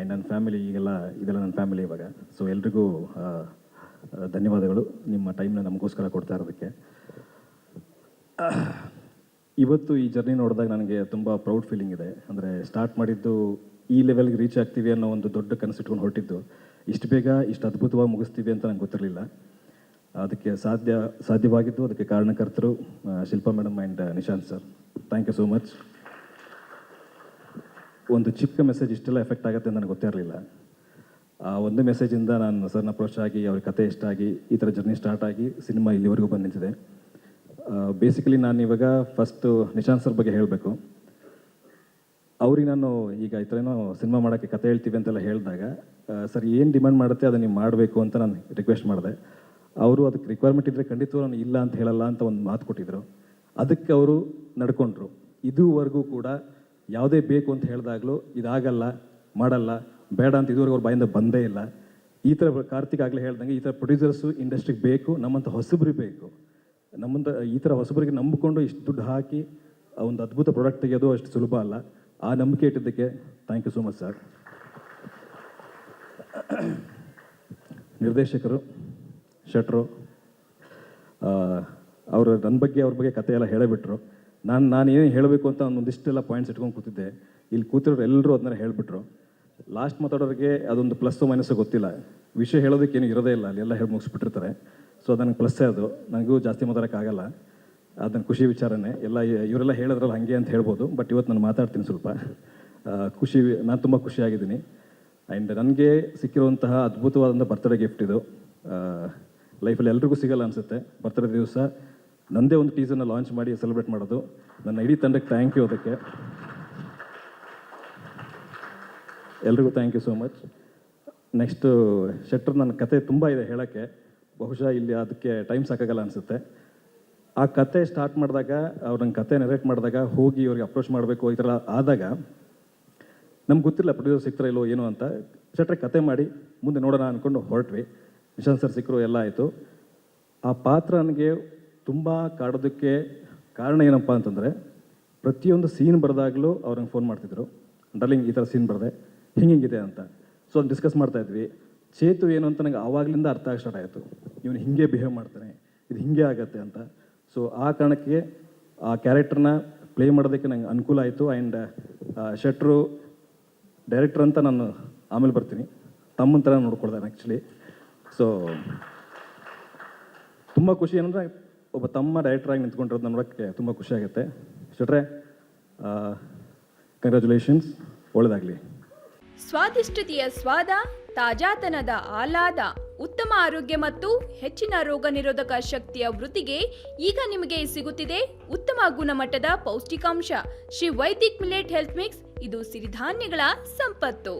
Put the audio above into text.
And ನನ್ನ family ಇದೆಲ್ಲ ನನ್ನ ಫ್ಯಾಮಿಲಿ ಇವಾಗ. ಸೊ ಎಲ್ರಿಗೂ ಧನ್ಯವಾದಗಳು ನಿಮ್ಮ ಟೈಮ್ನ ನಮಗೋಸ್ಕರ ಕೊಡ್ತಾ ಇರೋದಕ್ಕೆ. ಇವತ್ತು ಈ ಜರ್ನಿ ನೋಡಿದಾಗ ನನಗೆ ತುಂಬ ಪ್ರೌಡ್ ಫೀಲಿಂಗ್ ಇದೆ. ಅಂದರೆ ಸ್ಟಾರ್ಟ್ ಮಾಡಿದ್ದು ಈ ಲೆವೆಲ್ಗೆ ರೀಚ್ ಆಗ್ತೀವಿ ಅನ್ನೋ ಒಂದು ದೊಡ್ಡ ಕನಸಿಟ್ಕೊಂಡು ಹೊರಟಿದ್ದು, ಇಷ್ಟು ಬೇಗ ಇಷ್ಟು ಅದ್ಭುತವಾಗಿ ಮುಗಿಸ್ತೀವಿ ಅಂತ ನಂಗೆ ಗೊತ್ತಿರಲಿಲ್ಲ. ಅದಕ್ಕೆ ಸಾಧ್ಯವಾಗಿದ್ದು ಅದಕ್ಕೆ ಕಾರಣಕರ್ತರು Shilpa madam and Nishanth sir. Thank you so much. ಒಂದು ಚಿಕ್ಕ ಮೆಸೇಜ್ ಇಷ್ಟೆಲ್ಲ ಎಫೆಕ್ಟ್ ಆಗುತ್ತೆ ಅಂತ ನನಗೆ ಗೊತ್ತೇ ಇರಲಿಲ್ಲ. ಆ ಒಂದು ಮೆಸೇಜಿಂದ ನಾನು ಸರ್ನ ಅಪ್ರೋಚ್ ಆಗಿ ಅವ್ರ ಕತೆ ಇಷ್ಟ ಆಗಿ ಈ ಥರ ಜರ್ನಿ ಸ್ಟಾರ್ಟ್ ಆಗಿ ಸಿನಿಮಾ ಇಲ್ಲಿವರೆಗೂ ಬಂದು ನಿಂತಿದೆ. ಬೇಸಿಕಲಿ ನಾನು ಇವಾಗ ಫಸ್ಟು ನಿಶಾಂತ್ ಸರ್ ಬಗ್ಗೆ ಹೇಳಬೇಕು. ಅವ್ರಿಗೆ ನಾನು ಈಗ ಈ ಥರ ಏನೋ ಸಿನಿಮಾ ಮಾಡೋಕ್ಕೆ ಕತೆ ಹೇಳ್ತೀವಿ ಅಂತೆಲ್ಲ ಹೇಳಿದಾಗ, ಸರ್ ಏನು ಡಿಮ್ಯಾಂಡ್ ಮಾಡುತ್ತೆ ಅದನ್ನು ನೀವು ಮಾಡಬೇಕು ಅಂತ ನಾನು ರಿಕ್ವೆಸ್ಟ್ ಮಾಡಿದೆ. ಅವರು ಅದಕ್ಕೆ ರಿಕ್ವೈರ್ಮೆಂಟ್ ಇದ್ದರೆ ಖಂಡಿತವಾಗಿ ನಾನು ಇಲ್ಲ ಅಂತ ಹೇಳಲ್ಲ ಅಂತ ಒಂದು ಮಾತು ಕೊಟ್ಟಿದ್ದರು. ಅದಕ್ಕೆ ಅವರು ನಡ್ಕೊಂಡ್ರು. ಇದುವರೆಗೂ ಕೂಡ ಯಾವುದೇ ಬೇಕು ಅಂತ ಹೇಳಿದಾಗಲೂ ಇದಾಗಲ್ಲ, ಮಾಡಲ್ಲ, ಬೇಡ ಅಂತ ಇದುವರೆಗೂ ಅವ್ರ ಬಾಯಿಂದ ಬಂದೇ ಇಲ್ಲ. ಈ ಥರ ಕಾರ್ತಿಕ್ ಆಗಲೇ ಹೇಳ್ದಂಗೆ ಈ ಥರ ಪ್ರೊಡ್ಯೂಸರ್ಸು ಇಂಡಸ್ಟ್ರಿಗೆ ಬೇಕು, ನಮ್ಮಂಥ ಹೊಸಬ್ರಿಗೆ ಬೇಕು. ನಮ್ಮಂಥ ಈ ಥರ ಹೊಸಬರಿಗೆ ನಂಬಿಕೊಂಡು ಇಷ್ಟು ದುಡ್ಡು ಹಾಕಿ ಒಂದು ಅದ್ಭುತ ಪ್ರಾಡಕ್ಟ್ ತೆಗೆಯೋದು ಅಷ್ಟು ಸುಲಭ ಅಲ್ಲ. ಆ ನಂಬಿಕೆ ಇಟ್ಟಿದ್ದಕ್ಕೆ thank you so much sir. ನಿರ್ದೇಶಕರು ಶೆಟ್ರು ಅವರು ನನ್ನ ಬಗ್ಗೆ ಅವ್ರ ಬಗ್ಗೆ ಕತೆ ಎಲ್ಲ ಹೇಳಿಬಿಟ್ರು. ನಾನು ಏನು ಹೇಳಬೇಕು ಅಂತ ಒಂದಿಷ್ಟೆಲ್ಲ ಪಾಯಿಂಟ್ಸ್ ಇಟ್ಕೊಂಡು ಕೂತಿದ್ದೆ. ಇಲ್ಲಿ ಕೂತಿರೋರು ಎಲ್ಲರೂ ಅದನ್ನ ಹೇಳಿಬಿಟ್ರು. ಲಾಸ್ಟ್ ಮಾತಾಡೋರಿಗೆ ಅದೊಂದು ಪ್ಲಸ್ಸು ಮೈನಸ್ಸು ಗೊತ್ತಿಲ್ಲ. ವಿಷಯ ಹೇಳೋದಕ್ಕೇನು ಇರೋದೇ ಇಲ್ಲ, ಅಲ್ಲೆಲ್ಲ ಹೇಳಿ ಮುಗಿಸ್ಬಿಟ್ಟಿರ್ತಾರೆ. ಸೊ ಅದು ನನಗೆ ಪ್ಲಸ್ಸೇ. ಅದು ನನಗೂ ಜಾಸ್ತಿ ಮಾತಾಡೋಕ್ಕಾಗಲ್ಲ. ಅದು ನನ್ನ ಖುಷಿ ವಿಚಾರನೇ. ಎಲ್ಲ ಇವರೆಲ್ಲ ಹೇಳಿದ್ರಲ್ಲ ಹಾಗೆ ಅಂತ ಹೇಳ್ಬೋದು. ಬಟ್ ಇವತ್ತು ನಾನು ಮಾತಾಡ್ತೀನಿ ಸ್ವಲ್ಪ. ನಾನು ತುಂಬ ಖುಷಿಯಾಗಿದ್ದೀನಿ. ಆ್ಯಂಡ್ ನನಗೆ ಸಿಕ್ಕಿರುವಂತಹ ಅದ್ಭುತವಾದಂಥ ಬರ್ತ್ಡೇ ಗಿಫ್ಟ್ ಇದು. ಲೈಫಲ್ಲಿ ಎಲ್ರಿಗೂ ಸಿಗಲ್ಲ ಅನಿಸುತ್ತೆ. ಬರ್ತ್ಡೇ ದಿವಸ ನನ್ನದೇ ಒಂದು ಟೀಸರ್ನ ಲಾಂಚ್ ಮಾಡಿ ಸೆಲೆಬ್ರೇಟ್ ಮಾಡೋದು. ನನ್ನ ಇಡೀ ತಂಡಕ್ಕೆ ಥ್ಯಾಂಕ್ ಯು. ಅದಕ್ಕೆ ಎಲ್ರಿಗೂ thank you so much. Next ಶೆಟ್ರ್, ನನ್ನ ಕತೆ ತುಂಬ ಇದೆ ಹೇಳೋಕ್ಕೆ. ಬಹುಶಃ ಇಲ್ಲಿ ಅದಕ್ಕೆ ಟೈಮ್ ಸಾಕಾಗಲ್ಲ ಅನಿಸುತ್ತೆ. ಆ ಕತೆ ಸ್ಟಾರ್ಟ್ ಮಾಡಿದಾಗ, ಅವ್ರು ನನ್ನ ಕತೆ ನೆರೇಟ್ ಮಾಡಿದಾಗ, ಹೋಗಿ ಅವ್ರಿಗೆ ಅಪ್ರೋಚ್ ಮಾಡಬೇಕು ಈ ಥರ ಆದಾಗ ನಮ್ಗೆ ಗೊತ್ತಿಲ್ಲ ಪ್ರೊಡ್ಯೂಸರ್ ಸಿಗ್ತಾರ ಇಲ್ಲೋ ಏನೋ ಅಂತ. ಶೆಟ್ರೆ ಕತೆ ಮಾಡಿ ಮುಂದೆ ನೋಡೋಣ ಅಂದ್ಕೊಂಡು ಹೊರಟ್ವಿ. ನಿಶಾಂತ್ ಸರ್ ಸಿಕ್ಕರು, ಎಲ್ಲ ಆಯಿತು. ಆ ಪಾತ್ರ ನನಗೆ ತುಂಬ ಕಾಡೋದಕ್ಕೆ ಕಾರಣ ಏನಪ್ಪ ಅಂತಂದರೆ, ಪ್ರತಿಯೊಂದು ಸೀನ್ ಬರೆದಾಗಲೂ ಅವ್ರಂಗೆ ಫೋನ್ ಮಾಡ್ತಿದ್ರು, ಡಾರ್ಲಿಂಗ್ ಈ ಥರ ಸೀನ್ ಬರೆದೆ, ಹಿಂಗಿದೆ ಅಂತ. ಸೊ ಅದನ್ನು ಡಿಸ್ಕಸ್ ಮಾಡ್ತಾಯಿದ್ವಿ. ಚೇತು ಏನು ಅಂತ ನನಗೆ ಆವಾಗಲಿಂದ ಅರ್ಥ ಆಗಿ ಸ್ಟಾರ್ಟ್ ಆಯಿತು. ಇವನು ಹೀಗೆ ಬಿಹೇವ್ ಮಾಡ್ತಾನೆ, ಇದು ಹೀಗೆ ಆಗತ್ತೆ ಅಂತ. ಸೊ ಆ ಕಾರಣಕ್ಕೆ ಆ ಕ್ಯಾರೆಕ್ಟರ್ನ ಪ್ಲೇ ಮಾಡೋದಕ್ಕೆ ನಂಗೆ ಅನುಕೂಲ ಆಯಿತು. ಆ್ಯಂಡ್ ಶೆಟ್ರು ಡೈರೆಕ್ಟರ್ ಅಂತ ನಾನು ಆಮೇಲೆ ಬರ್ತೀನಿ, ತಮ್ಮನ ಥರ ನೋಡ್ಕೊಳ್ತಾನೆ ಆ್ಯಕ್ಚುಲಿ. ಸೊ ತುಂಬ ಖುಷಿ ಏನಂದರೆ ಒಬ್ಬ ತಮ್ಮ ಡೈರೆಕ್ಟ್ರಾಗಿ ನಿಂತ್ಕೊಂಡಿರೋದು ನೋಡೋಕ್ಕೆ ತುಂಬ ಖುಷಿ ಆಗುತ್ತೆ. ಶೆಟ್ರೆ ಕಂಗ್ರ್ಯಾಚುಲೇಷನ್ಸ್, ಒಳ್ಳೆಯದಾಗಲಿ. ಸ್ವಾದಿಷ್ಟತೆಯ ಸ್ವಾದ, ತಾಜಾತನದ ಆಹ್ಲಾದ, ಉತ್ತಮ ಆರೋಗ್ಯ ಮತ್ತು ಹೆಚ್ಚಿನ ರೋಗ ನಿರೋಧಕ ಶಕ್ತಿಯ ವೃದ್ಧಿಗೆ ಈಗ ನಿಮಗೆ ಸಿಗುತ್ತಿದೆ ಉತ್ತಮ ಗುಣಮಟ್ಟದ ಪೌಷ್ಟಿಕಾಂಶ Shri Vaidik millet health mix. ಇದು ಸಿರಿಧಾನ್ಯಗಳ ಸಂಪತ್ತು.